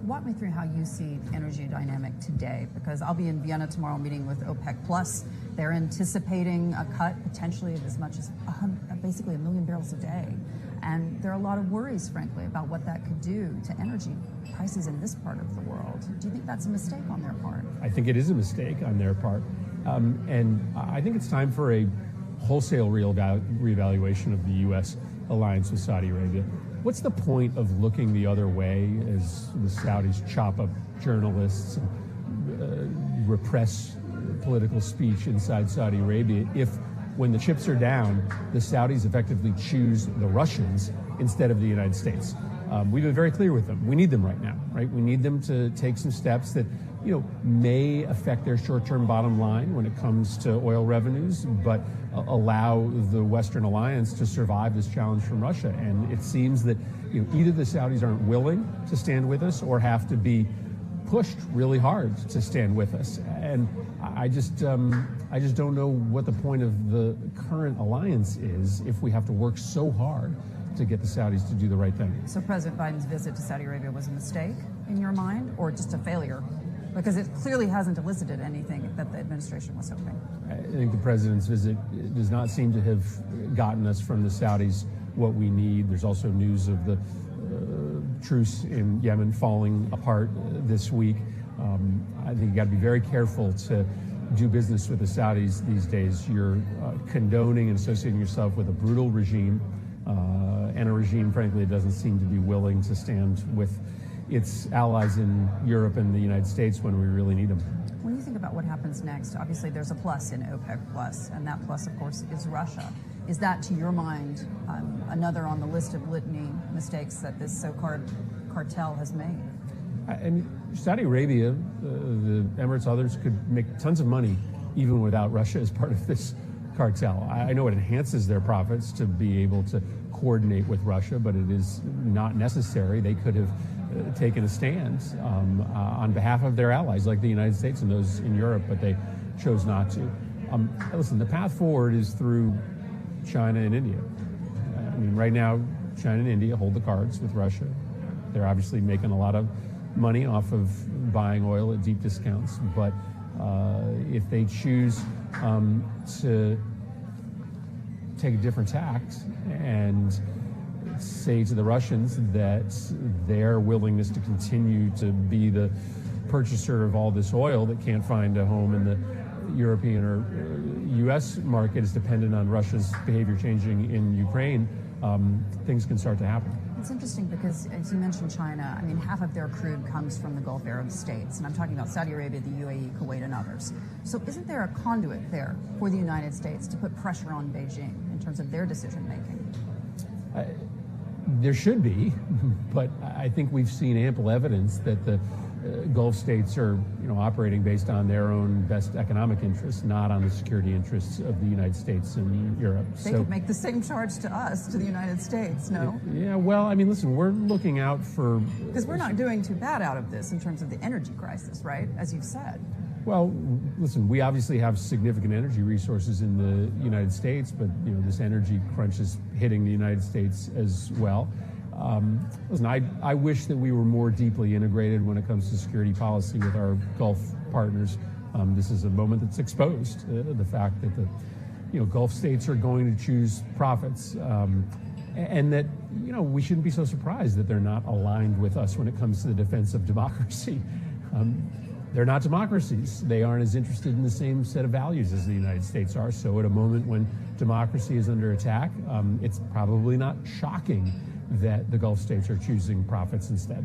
walk me through how you see energy dynamic today, because I'll be in Vienna tomorrow meeting with OPEC Plus. They're anticipating a cut potentially of as much as basically 1 million barrels a day. And there are a lot of worries, frankly, about what that could do to energy prices in this part of the world. Do you think that's a mistake on their part? I think it is a mistake on their part. And I think it's time for a wholesale reevaluation of the U.S. alliance with Saudi Arabia. What's the point of looking the other way as the Saudis chop up journalists and repress political speech inside Saudi Arabia if, when the chips are down, the Saudis effectively choose the Russians instead of the United States? We've been very clear with them. We need them right now, right? We need them to take some steps that, may affect their short-term bottom line when it comes to oil revenues, but allow the Western alliance to survive this challenge from Russia. And it seems that either the Saudis aren't willing to stand with us or have to be pushed really hard to stand with us. And I just don't know what the point of the current alliance is if we have to work so hard to get the Saudis to do the right thing. So President Biden's visit to Saudi Arabia was a mistake in your mind, or just a failure? Because it clearly hasn't elicited anything that the administration was hoping. I think the president's visit does not seem to have gotten us from the Saudis what we need. There's also news of the truce in Yemen falling apart this week. I think you got to be very careful to do business with the Saudis these days. You're condoning and associating yourself with a brutal regime, and a regime, frankly, that doesn't seem to be willing to stand with its allies in Europe and the United States when we really need them. When you think about what happens next, obviously there's a plus in OPEC Plus, and that plus, of course, is Russia. Is that, to your mind, another on the list of litany mistakes that this so-called cartel has made? I mean, Saudi Arabia, the Emirates, others could make tons of money even without Russia as part of this cartel. I know it enhances their profits to be able to coordinate with Russia, but it is not necessary. They could have taken a stand on behalf of their allies, like the United States and those in Europe, but they chose not to. Listen, the path forward is through China and India. I mean, right now, China and India hold the cards with Russia. They're obviously making a lot of money off of buying oil at deep discounts, but if they choose to take a different tact and say to the Russians that their willingness to continue to be the purchaser of all this oil that can't find a home in the European or U.S. market is dependent on Russia's behavior changing in Ukraine, things can start to happen. It's interesting because, as you mentioned, China, I mean, half of their crude comes from the Gulf Arab states, and I'm talking about Saudi Arabia, the UAE, Kuwait, and others. So isn't there a conduit there for the United States to put pressure on Beijing in terms of their decision-making? There should be, but I think we've seen ample evidence that the Gulf states are, operating based on their own best economic interests, not on the security interests of the United States and Europe. They could make the same charge to us, to the United States, no? Yeah, well, I mean, listen, we're looking out for... Because we're not doing too bad out of this in terms of the energy crisis, right, as you've said. Well, listen, we obviously have significant energy resources in the United States, but, this energy crunch is hitting the United States as well. Listen, I wish that we were more deeply integrated when it comes to security policy with our Gulf partners. This is a moment that's exposed the fact that the Gulf states are going to choose profits, and that we shouldn't be so surprised that they're not aligned with us when it comes to the defense of democracy. They're not democracies. They aren't as interested in the same set of values as the United States are. So at a moment when democracy is under attack, it's probably not shocking that the Gulf states are choosing profits instead.